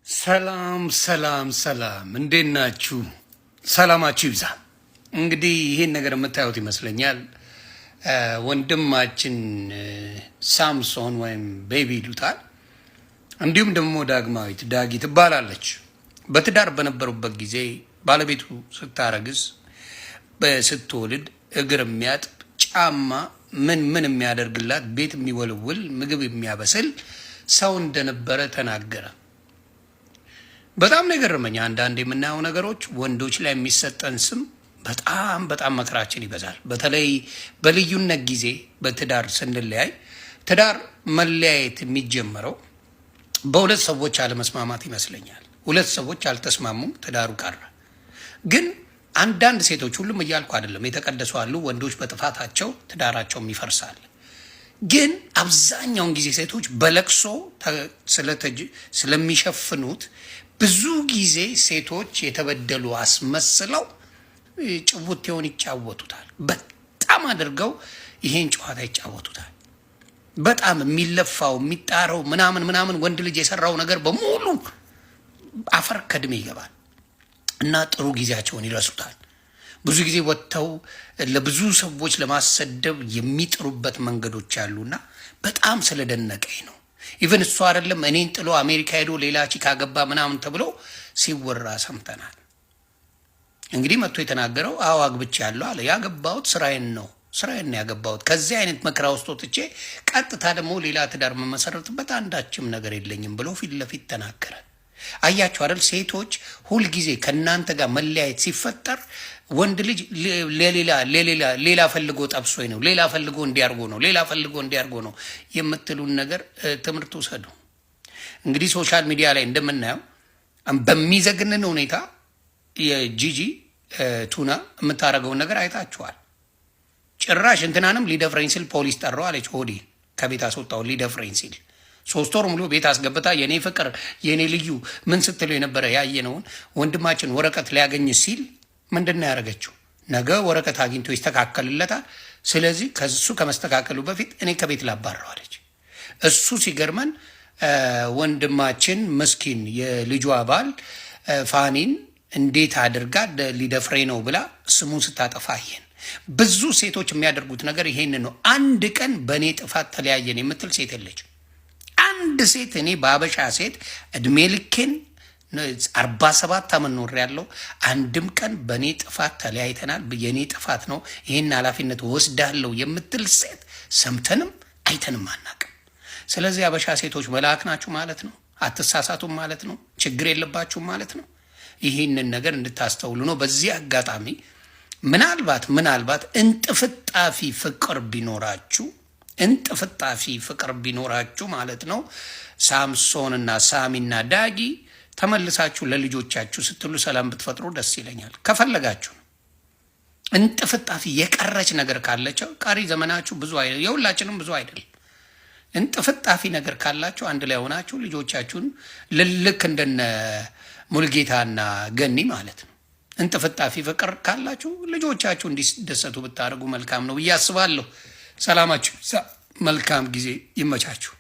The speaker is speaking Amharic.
ሰላም ሰላም ሰላም፣ እንዴት ናችሁ? ሰላማችሁ ይብዛ። እንግዲህ ይህን ነገር የምታዩት ይመስለኛል ወንድማችን ሳምሶን ወይም ቤቢ ይሉታል፣ እንዲሁም ደግሞ ዳግማዊት ዳጊ ትባላለች። በትዳር በነበሩበት ጊዜ ባለቤቱ ስታረግዝ ስትወልድ እግር የሚያጥብ ጫማ ምን የሚያደርግላት ቤት የሚወልውል ምግብ የሚያበስል ሰው እንደነበረ ተናገረ። በጣም ነው የገረመኝ። አንዳንድ የምናየው ነገሮች ወንዶች ላይ የሚሰጠን ስም በጣም መከራችን ይበዛል። በተለይ በልዩነት ጊዜ በትዳር ስንለያይ፣ ትዳር መለያየት የሚጀምረው በሁለት ሰዎች አለመስማማት ይመስለኛል። ሁለት ሰዎች አልተስማሙም፣ ትዳሩ ቀረ። ግን አንዳንድ ሴቶች፣ ሁሉም እያልኩ አይደለም፣ የተቀደሱ አሉ፣ ወንዶች በጥፋታቸው ትዳራቸውም ይፈርሳል። ግን አብዛኛውን ጊዜ ሴቶች በለቅሶ ስለሚሸፍኑት ብዙ ጊዜ ሴቶች የተበደሉ አስመስለው ጭውቴውን ይጫወቱታል። በጣም አድርገው ይሄን ጨዋታ ይጫወቱታል። በጣም የሚለፋው የሚጣረው ምናምን ወንድ ልጅ የሰራው ነገር በሙሉ አፈር ከድሜ ይገባል እና ጥሩ ጊዜያቸውን ይረሱታል። ብዙ ጊዜ ወጥተው ለብዙ ሰዎች ለማሰደብ የሚጥሩበት መንገዶች አሉና በጣም ስለደነቀኝ ነው። ኢቨን እሱ አይደለም እኔን ጥሎ አሜሪካ ሄዶ ሌላ ቺክ አገባ ምናምን ተብሎ ሲወራ ሰምተናል። እንግዲህ መጥቶ የተናገረው አዎ አግብቻለሁ አለ። ያገባሁት ስራዬን ነው ያገባሁት። ከዚህ አይነት መከራ ውስጥ ወጥቼ ቀጥታ ደግሞ ሌላ ትዳር መመሰረትበት አንዳችም ነገር የለኝም ብሎ ፊት ለፊት ተናገረ። አያችሁ አይደል? ሴቶች ሁልጊዜ ከእናንተ ጋር መለያየት ሲፈጠር ወንድ ልጅ ሌላ ፈልጎ ጠብሶኝ ነው፣ ሌላ ፈልጎ እንዲያርጎ ነው የምትሉን ነገር ትምህርት ውሰዱ። እንግዲህ ሶሻል ሚዲያ ላይ እንደምናየው በሚዘግንን ሁኔታ የጂጂ ቱና የምታደርገውን ነገር አይታችኋል። ጭራሽ እንትናንም ሊደፍረኝ ሲል ፖሊስ ጠራው አለች። ሆዴ ከቤት አስወጣው ሊደፍረኝ ሲል 3 ወር ሙሉ ቤት አስገብታ የኔ ፍቅር የኔ ልዩ ምን ስትለው የነበረ ያየነውን ወንድማችን ወረቀት ሊያገኝ ሲል ምንድን ነው ያደረገችው? ነገ ወረቀት አግኝቶ ይስተካከልለታል። ስለዚህ ከሱ ከመስተካከሉ በፊት እኔ ከቤት ላባረዋለች። እሱ ሲገርመን ወንድማችን ምስኪን የልጇ ባል ፋኒን እንዴት አድርጋ ሊደፍሬ ነው ብላ ስሙን ስታጠፋ አየን። ብዙ ሴቶች የሚያደርጉት ነገር ይሄን ነው። አንድ ቀን በእኔ ጥፋት ተለያየን የምትል ሴት የለች። አንድ ሴት እኔ በአበሻ ሴት እድሜ ልኬን 47 ዓመት ኖር ያለው አንድም ቀን በእኔ ጥፋት ተለያይተናል፣ የእኔ ጥፋት ነው፣ ይህን ኃላፊነት ወስዳለሁ የምትል ሴት ሰምተንም አይተንም አናቅም። ስለዚህ አበሻ ሴቶች መልአክ ናችሁ ማለት ነው። አትሳሳቱም ማለት ነው። ችግር የለባችሁም ማለት ነው። ይህንን ነገር እንድታስተውሉ ነው። በዚህ አጋጣሚ ምናልባት እንጥፍጣፊ ፍቅር ቢኖራችሁ ማለት ነው ሳምሶንና ሳሚና ዳጊ ተመልሳችሁ ለልጆቻችሁ ስትሉ ሰላም ብትፈጥሩ ደስ ይለኛል። ከፈለጋችሁ ነው። እንጥፍጣፊ የቀረች ነገር ካለቸው ቀሪ ዘመናችሁ ብዙ አይደል፣ የሁላችንም ብዙ አይደል። እንጥፍጣፊ ነገር ካላችሁ አንድ ላይ ሆናችሁ ልጆቻችሁን ልክ እንደነ ሙልጌታና ገኒ ማለት ነው እንጥፍጣፊ ፍቅር ካላችሁ ልጆቻችሁ እንዲደሰቱ ብታደርጉ መልካም ነው ብዬ አስባለሁ። ሰላማችሁ መልካም ጊዜ ይመቻችሁ።